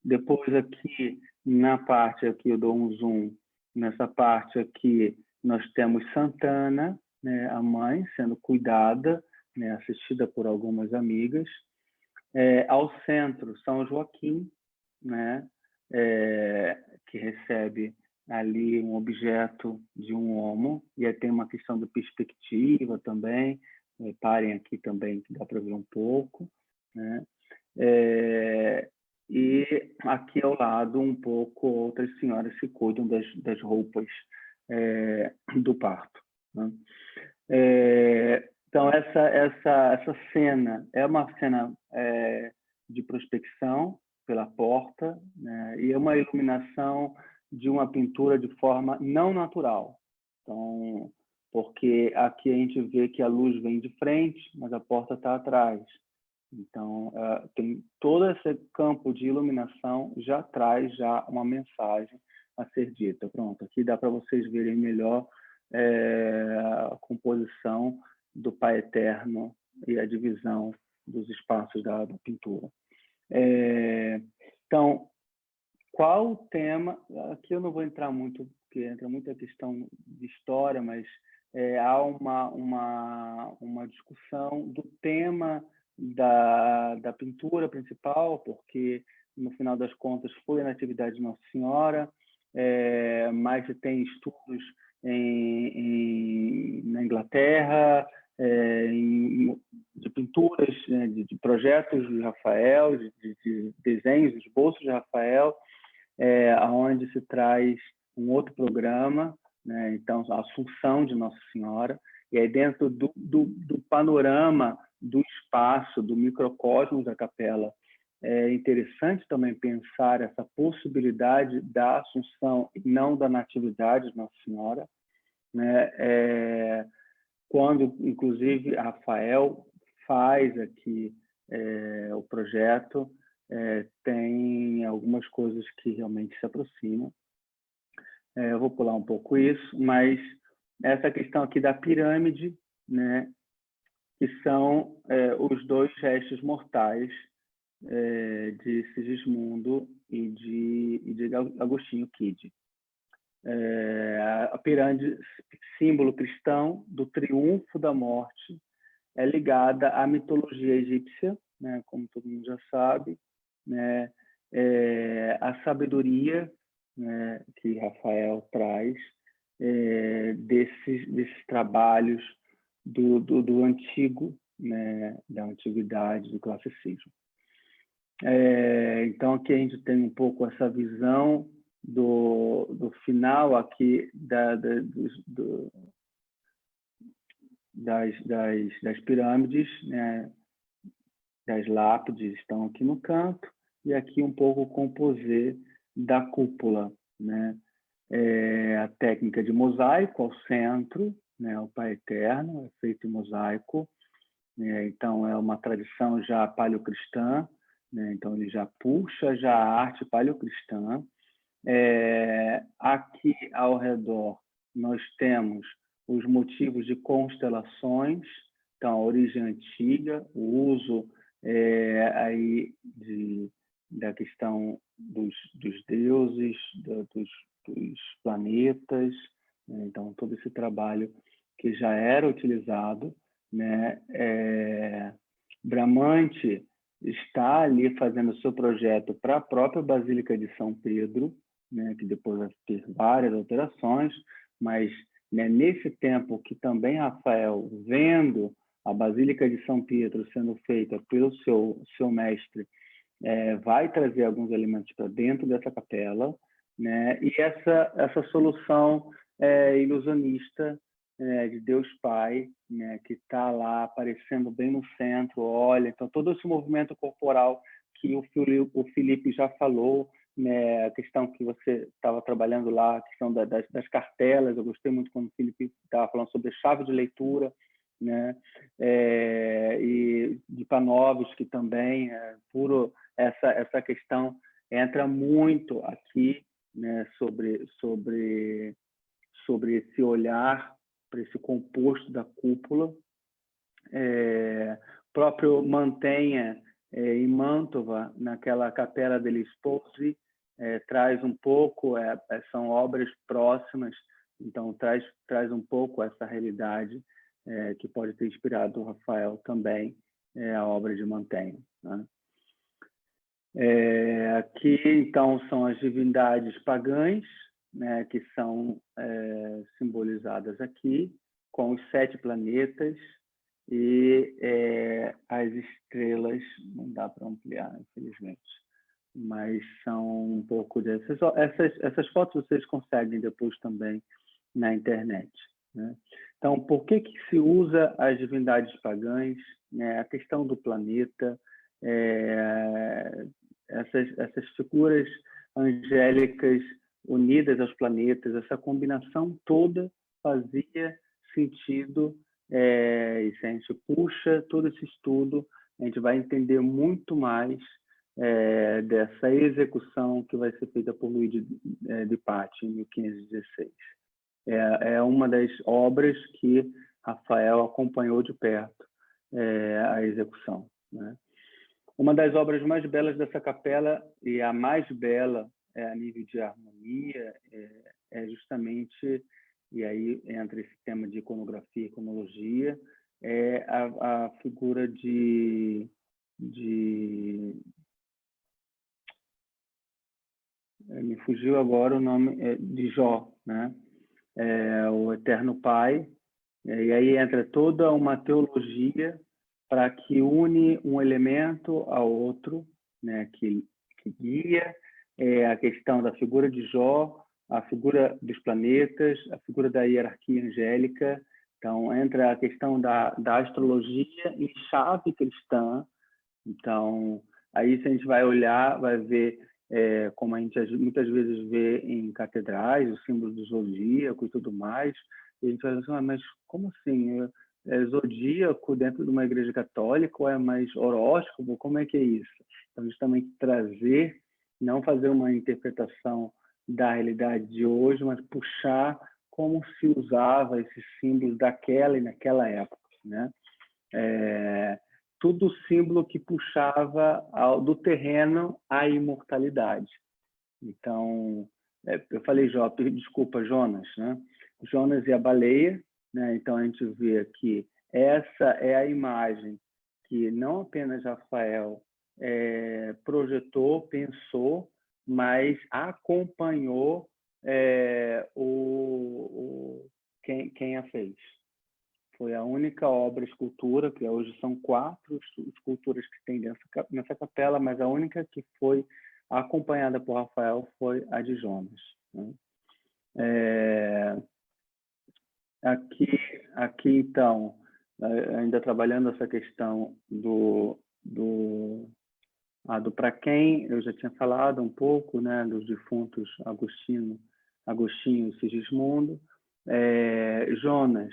Depois, aqui, na parte aqui, eu dou um zoom, nessa parte aqui, nós temos Santana, né, a mãe, sendo cuidada, né, assistida por algumas amigas. Ao centro, São Joaquim, né, que recebe ali um objeto de um homo, e aí tem uma questão de perspectiva também, Parem aqui também, que dá para ver um pouco, né? E aqui ao lado, um pouco, outras senhoras que cuidam das roupas do parto, né? Então, essa cena é uma cena de prospecção pela porta, né? E é uma iluminação de uma pintura de forma não natural. Então, porque aqui a gente vê que a luz vem de frente, mas a porta está atrás. Então, tem todo esse campo de iluminação já traz já uma mensagem a ser dita. Pronto, aqui dá para vocês verem melhor a composição do Pai Eterno e a divisão dos espaços da pintura. Então, qual o tema? Aqui eu não vou entrar muito, porque entra muita questão de história, mas há uma discussão do tema da pintura principal, porque, no final das contas, foi a Natividade de Nossa Senhora, mas tem estudos na Inglaterra, de pinturas, né, de projetos de Rafael, de desenhos, de bolsos de Rafael, onde se traz um outro programa, né? Então, a Assunção de Nossa Senhora, e aí dentro do panorama do espaço, do microcosmos da capela, é interessante também pensar essa possibilidade da Assunção e não da Natividade de Nossa Senhora, né? Quando, inclusive, Rafael faz aqui o projeto, tem algumas coisas que realmente se aproximam. Eu vou pular um pouco isso, mas essa questão aqui da pirâmide, né, que são os dois restos mortais de Sigismundo e de Agostinho Chigi. A pirâmide, símbolo cristão do triunfo da morte, é ligada à mitologia egípcia, né, como todo mundo já sabe, né, a sabedoria, né, que Rafael traz desses trabalhos do antigo, né, da antiguidade, do classicismo. Então, aqui a gente tem um pouco essa visão do final aqui das pirâmides, né? Das lápides estão aqui no canto, e aqui um pouco o composê da cúpula, né? A técnica de mosaico ao centro, né? O Pai Eterno é feito em mosaico, então é uma tradição já paleocristã, né? Então ele já puxa já a arte paleocristã. Aqui ao redor nós temos os motivos de constelações, então a origem antiga, o uso aí da questão dos deuses, dos planetas, né? Então todo esse trabalho que já era utilizado, né? Bramante está ali fazendo o seu projeto para a própria Basílica de São Pedro, né? Que depois vai ter várias alterações, mas, né, nesse tempo que também Rafael, vendo a Basílica de São Pedro sendo feita pelo seu mestre, vai trazer alguns elementos para dentro dessa capela, né? E essa solução ilusionista, de Deus Pai, né, que está lá aparecendo bem no centro, olha, então todo esse movimento corporal que o Felipe já falou, né, a questão que você estava trabalhando lá, a questão das cartelas, eu gostei muito quando o Felipe estava falando sobre chave de leitura, né, e de Panofsky também, essa questão entra muito aqui, né, sobre esse olhar para esse composto da cúpula. Próprio Mantegna, em Mantova, naquela Capella degli Sposi, traz um pouco, são obras próximas, então traz um pouco essa realidade que pode ter inspirado o Rafael também, a obra de Mantegna, né? Aqui, então, são as divindades pagãs, né, que são simbolizadas aqui, com os 7 planetas, e as estrelas, não dá para ampliar, infelizmente, mas são um pouco dessas. Essas fotos vocês conseguem depois também na internet, né? Então, por que se usa as divindades pagãs, né? A questão do planeta, essas figuras angélicas unidas aos planetas, essa combinação toda fazia sentido, e se a gente puxa todo esse estudo, a gente vai entender muito mais dessa execução que vai ser feita por Luís de Patti em 1516. É uma das obras que Rafael acompanhou de perto, a execução, né? Uma das obras mais belas dessa capela, e a mais bela a nível de harmonia, é justamente, e aí entra esse tema de iconografia e iconologia, é a figura me fugiu agora o nome, de Jó, né? O Eterno Pai, e aí entra toda uma teologia para que une um elemento ao outro, né? que guia a questão da figura de Jó, a figura dos planetas, a figura da hierarquia angélica. Então, entra a questão da astrologia em chave cristã. Então, aí se a gente vai olhar, vai ver como a gente muitas vezes vê em catedrais, o símbolo do zodíaco e tudo mais, e a gente vai pensar, mas como assim? É zodíaco dentro de uma igreja católica ou é mais horóscopo? Como é que é isso? Então, justamente trazer, não fazer uma interpretação da realidade de hoje, mas puxar como se usava esses símbolos daquela e naquela época, né? Tudo símbolo que puxava do terreno à imortalidade. Então, eu falei desculpa, Jonas, né? Jonas e a baleia, né? Então a gente vê aqui, essa é a imagem que não apenas Rafael projetou, pensou, mas acompanhou quem a fez. Foi a única obra escultura, que hoje são 4 esculturas que tem nessa capela, mas a única que foi acompanhada por Rafael foi a de Jonas, né? Aqui, então, ainda trabalhando essa questão do para quem, eu já tinha falado um pouco, né, dos defuntos Agostinho e Sigismundo. Jonas,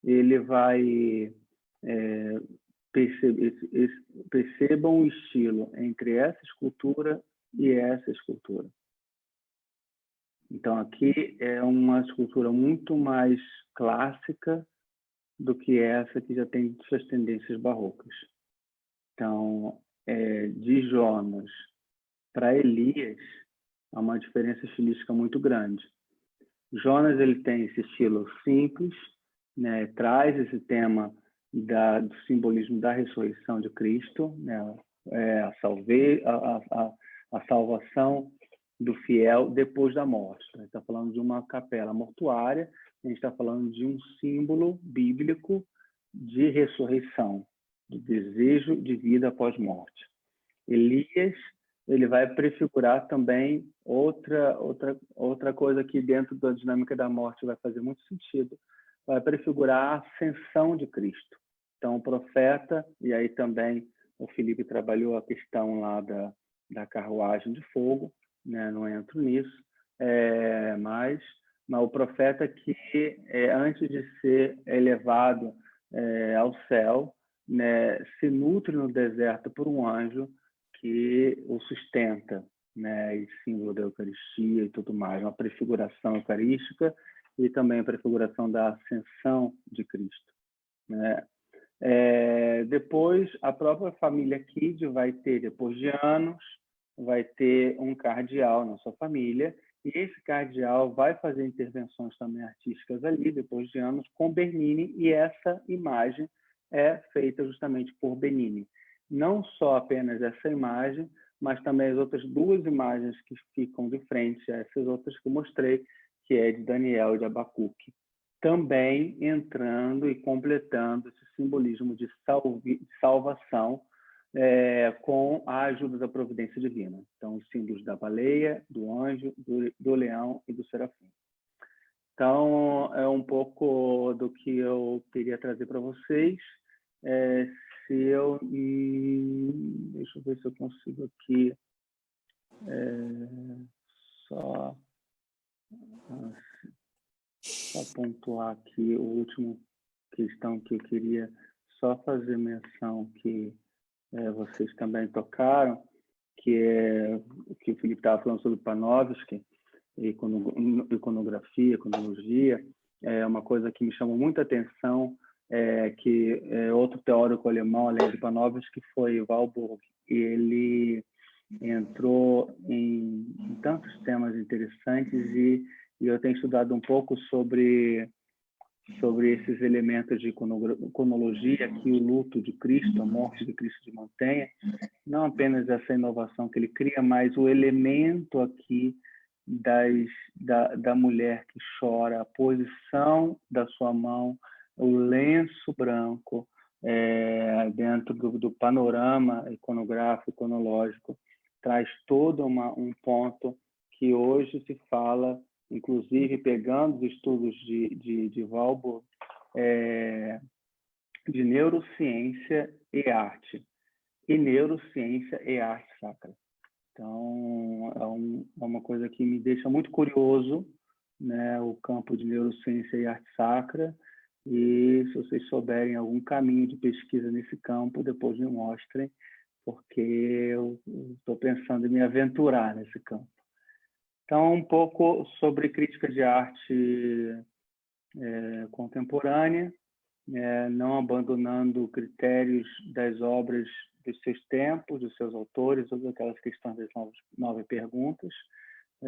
ele vai percebam o estilo entre essa escultura e essa escultura. Então, aqui é uma escultura muito mais clássica do que essa que já tem suas tendências barrocas. Então, de Jonas para Elias, há uma diferença estilística muito grande. Jonas, ele tem esse estilo simples, né? Traz esse tema do simbolismo da ressurreição de Cristo, né? A salvação do fiel depois da morte. A gente está falando de uma capela mortuária, a gente está falando de um símbolo bíblico de ressurreição, de desejo de vida após morte. Elias, ele vai prefigurar também outra coisa que dentro da dinâmica da morte vai fazer muito sentido, vai prefigurar a ascensão de Cristo. Então, o profeta, e aí também o Felipe trabalhou a questão lá da carruagem de fogo, né? Não entro nisso, mas o profeta que, antes de ser elevado ao céu, né, se nutre no deserto por um anjo que o sustenta, né, e símbolo da Eucaristia e tudo mais, uma prefiguração eucarística e também a prefiguração da ascensão de Cristo, né? Depois, a própria família Kid vai ter, depois de anos, vai ter um cardeal na sua família, e esse cardeal vai fazer intervenções também artísticas ali, depois de anos, com Bernini, e essa imagem é feita justamente por Bernini. Não só apenas essa imagem, mas também as outras 2 imagens que ficam de frente a essas outras que eu mostrei, que é de Daniel e de Abacuque. também entrando e completando esse simbolismo de salvação com a ajuda da providência divina. Então, os símbolos da baleia, do anjo, do leão e do serafim. Então, é um pouco do que eu queria trazer para vocês. Deixa eu ver se eu consigo aqui só pontuar aqui o último questão que eu queria só fazer menção que vocês também tocaram, que é o que o Felipe estava falando sobre Panofsky, iconografia, iconologia. É uma coisa que me chamou muita atenção, que outro teórico alemão, além de Panofsky, foi Walburg. Ele entrou em tantos temas interessantes e eu tenho estudado um pouco sobre esses elementos de iconologia que o luto de Cristo, a morte de Cristo mantém, não apenas essa inovação que ele cria, mas o elemento aqui da mulher que chora, a posição da sua mão, o lenço branco dentro do panorama iconográfico, iconológico, traz todo um ponto que hoje se fala, inclusive pegando os estudos de Walburg, de neurociência e arte, e neurociência e arte sacra. Então, é uma coisa que me deixa muito curioso, né, o campo de neurociência e arte sacra, e se vocês souberem algum caminho de pesquisa nesse campo, depois me mostrem, porque eu estou pensando em me aventurar nesse campo. Então, um pouco sobre crítica de arte contemporânea, não abandonando critérios das obras dos seus tempos, dos seus autores, ou daquelas questões das 9 perguntas.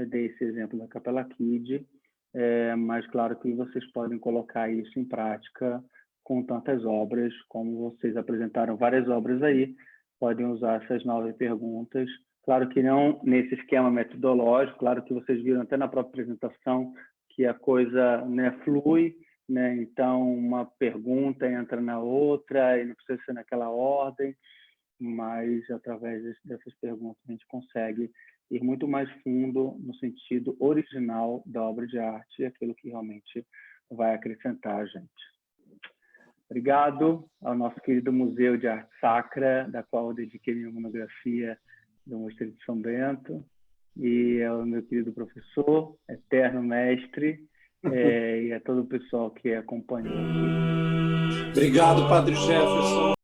Dei esse exemplo da Capela Kid, mas claro que vocês podem colocar isso em prática com tantas obras, como vocês apresentaram várias obras aí, podem usar essas 9 perguntas. Claro que não nesse esquema metodológico, claro que vocês viram até na própria apresentação que a coisa, né, flui, né? Então, uma pergunta entra na outra e não precisa ser naquela ordem, mas através dessas perguntas a gente consegue ir muito mais fundo no sentido original da obra de arte e aquilo que realmente vai acrescentar a gente. Obrigado ao nosso querido Museu de Arte Sacra, da qual eu dediquei minha monografia do Mosteiro de São Bento, e ao meu querido professor, eterno mestre, e a todo o pessoal que acompanhou aqui. Obrigado, Padre Jefferson.